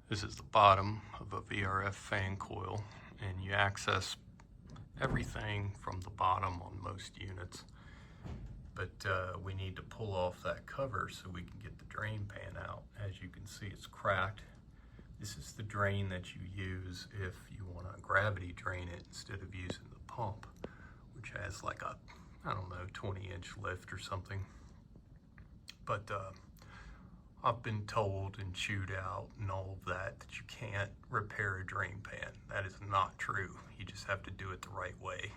This is the bottom of a VRF fan coil, and you access everything from the bottom on most units. But we need to pull off that cover so we can get the drain pan out. As you can see, it's cracked. This is the drain that you use if you want to gravity drain it instead of using the pump, which has like a, I don't know, 20-inch lift or something. But I've been told and chewed out and all of that you can't repair a drain pan. That is not true. You just have to do it the right way.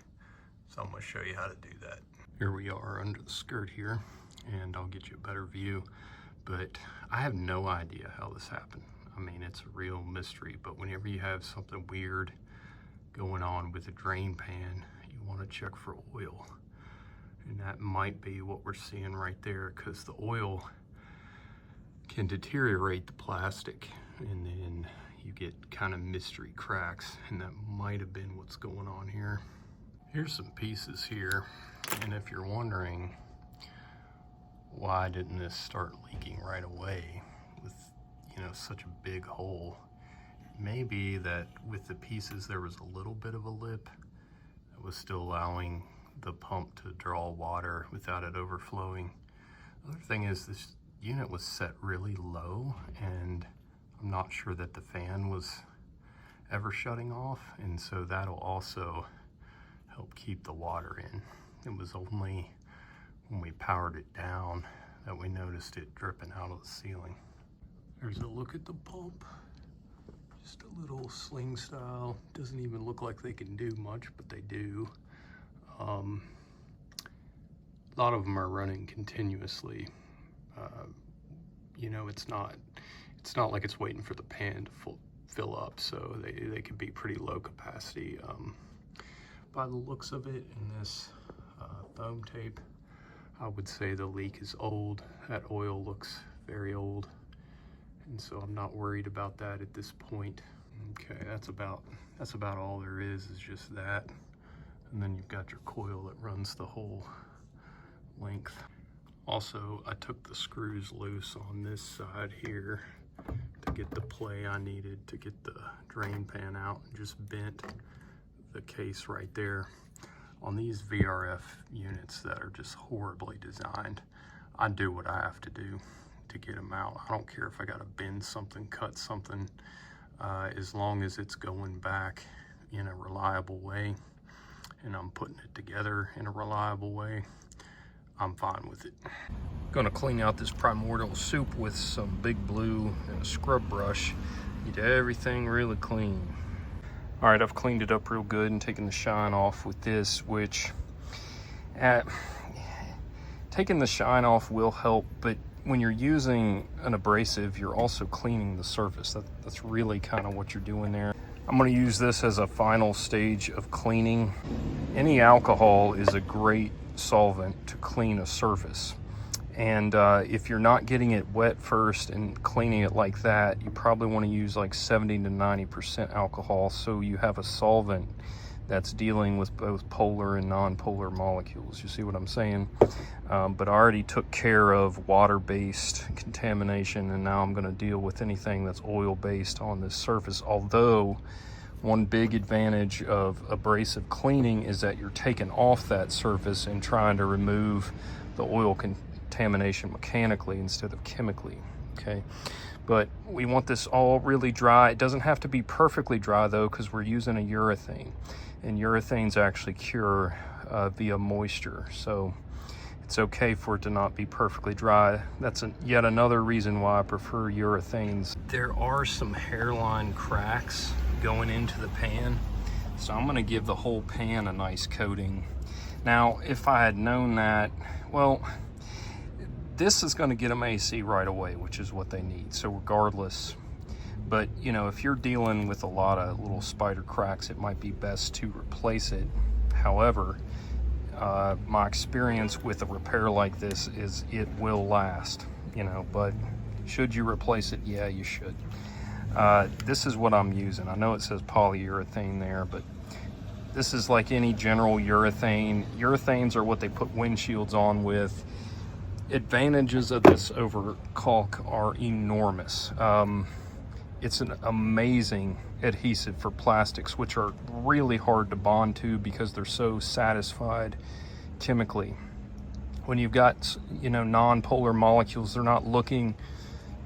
So I'm going to show you how to do that. Here we are under the skirt here, and I'll get you a better view. But I have no idea how this happened. I mean, it's a real mystery, but whenever you have something weird going on with a drain pan, you want to check for oil. And that might be what we're seeing right there, because the oil can deteriorate the plastic, and then you get kind of mystery cracks, and that might have been what's going on here. Here's some pieces here, and if you're wondering why didn't this start leaking right away with, you know, such a big hole, maybe that with the pieces there was a little bit of a lip that was still allowing the pump to draw water without it overflowing. The other thing is this unit was set really low, and I'm not sure that the fan was ever shutting off, and so that'll also help keep the water in. It was only when we powered it down that we noticed it dripping out of the ceiling. There's a look at the pump. Just a little sling style. Doesn't even look like they can do much, but they do. A lot of them are running continuously. You know, it's not like it's waiting for the pan to fill up, so they could be pretty low capacity. By the looks of it in this foam tape, I would say the leak is old. That oil looks very old, and so I'm not worried about that at this point. Okay, that's about all there is just that. And then you've got your coil that runs the whole length. Also, I took the screws loose on this side here to get the play I needed to get the drain pan out, and just bent the case right there. On these VRF units that are just horribly designed, I do what I have to do to get them out. I don't care if I gotta bend something, cut something, as long as it's going back in a reliable way and I'm putting it together in a reliable way, I'm fine with it. Gonna clean out this primordial soup with some Big Blue and a scrub brush. Get everything really clean. All right, I've cleaned it up real good and taken the shine off with this, which taking the shine off will help, but when you're using an abrasive, you're also cleaning the surface. That's really kind of what you're doing there. I'm going to use this as a final stage of cleaning. Any alcohol is a great solvent to clean a surface. And if you're not getting it wet first and cleaning it like that, you probably want to use like 70 to 90% alcohol, so you have a solvent that's dealing with both polar and non-polar molecules. You see what I'm saying? But I already took care of water-based contamination, and now I'm going to deal with anything that's oil-based on this surface. Although, one big advantage of abrasive cleaning is that you're taking off that surface and trying to remove the oil contamination mechanically instead of chemically, okay? But we want this all really dry. It doesn't have to be perfectly dry though, because we're using a urethane, and urethanes actually cure via moisture, so it's okay for it to not be perfectly dry. That's yet another reason why I prefer urethanes. There are some hairline cracks going into the pan, so I'm going to give the whole pan a nice coating. Now, if I had known that, well, this is going to get them AC right away, which is what they need, so regardless. But, you know, if you're dealing with a lot of little spider cracks, it might be best to replace it. However, my experience with a repair like this is it will last, you know, but should you replace it? Yeah, you should. This is what I'm using. I know it says polyurethane there, but this is like any general urethane. Urethanes are what they put windshields on with. Advantages of this over caulk are enormous. It's an amazing adhesive for plastics, which are really hard to bond to because they're so satisfied chemically. When you've got, non-polar molecules, they're not looking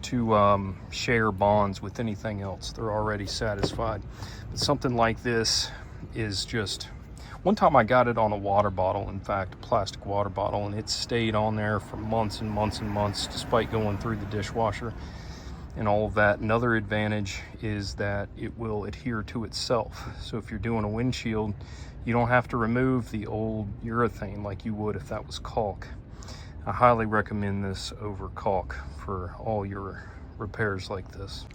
to share bonds with anything else. They're already satisfied. But something like this is just, one time I got it on a water bottle, in fact, a plastic water bottle, and it stayed on there for months and months and months, despite going through the dishwasher and all of that. Another advantage is that it will adhere to itself. So if you're doing a windshield, you don't have to remove the old urethane like you would if that was caulk. I highly recommend this over caulk for all your repairs like this.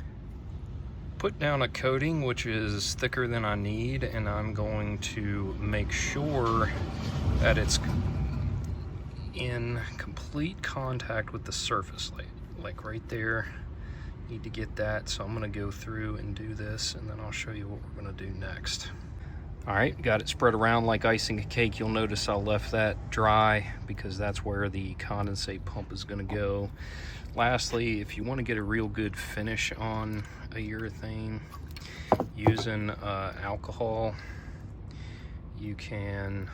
Put down a coating which is thicker than I need, and I'm going to make sure that it's in complete contact with the surface, like right there. Need to get that, so I'm going to go through and do this, and then I'll show you what we're going to do next. All right, got it spread around like icing a cake. You'll notice I left that dry because that's where the condensate pump is going to go. Lastly, if you want to get a real good finish on a urethane using alcohol, you can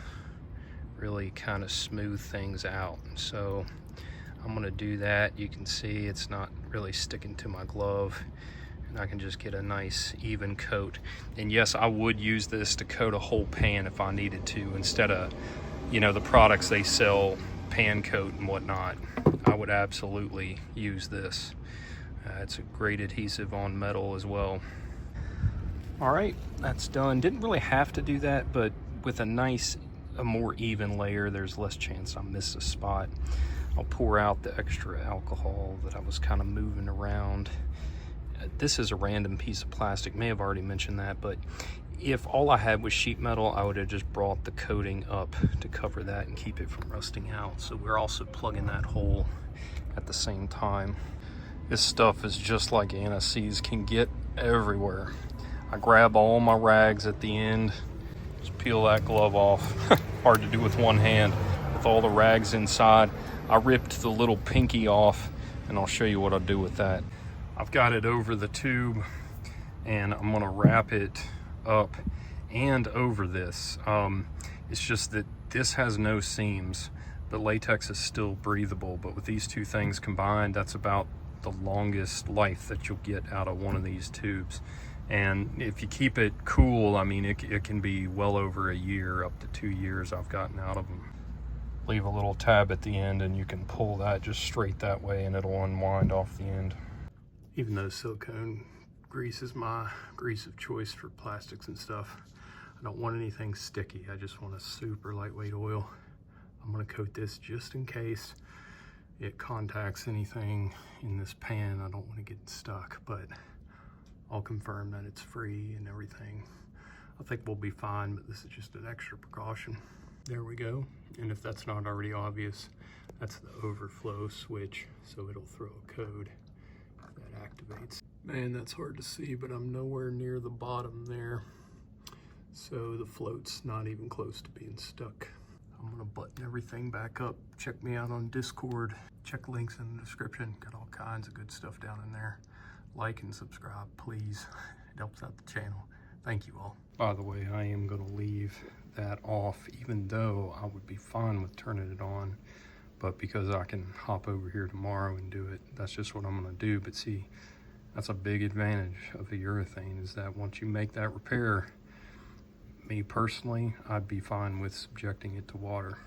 really kind of smooth things out. So I'm going to do that. You can see it's not really sticking to my glove, and I can just get a nice even coat. And yes, I would use this to coat a whole pan if I needed to, instead of, the products they sell, pan coat and whatnot. I would absolutely use this. It's a great adhesive on metal as well. All right, that's done. Didn't really have to do that, but with a more even layer, there's less chance I miss a spot. I'll pour out the extra alcohol that I was kind of moving around. This is a random piece of plastic, may have already mentioned that, but if all I had was sheet metal, I would have just brought the coating up to cover that and keep it from rusting out. So we're also plugging that hole at the same time. This stuff is just like anti-seize, can get everywhere. I grab all my rags at the end, just peel that glove off. Hard to do with one hand with all the rags inside. I ripped the little pinky off, and I'll show you what I'll do with that. I've got it over the tube, and I'm gonna wrap it up and over this. It's just that this has no seams. The latex is still breathable, but with these two things combined, that's about the longest life that you'll get out of one of these tubes. And if you keep it cool, I mean, it can be well over a year, up to 2 years I've gotten out of them. Leave a little tab at the end, and you can pull that just straight that way, and it'll unwind off the end. Even though silicone grease is my grease of choice for plastics and stuff, I don't want anything sticky. I just want a super lightweight oil. I'm gonna coat this just in case it contacts anything in this pan. I don't want to get stuck, but I'll confirm that it's free and everything. I think we'll be fine, but this is just an extra precaution. There we go. And if that's not already obvious, that's the overflow switch, so it'll throw a code that activates. Man, that's hard to see, but I'm nowhere near the bottom there, so the float's not even close to being stuck. I'm gonna button everything back up. Check me out on Discord. Check links in the description. Got all kinds of good stuff down in there. Like and subscribe, please. It helps out the channel. Thank you all. By the way, I am gonna leave that off, even though I would be fine with turning it on, but because I can hop over here tomorrow and do it, that's just what I'm gonna do. But see, that's a big advantage of a urethane, is that once you make that repair, me personally, I'd be fine with subjecting it to water.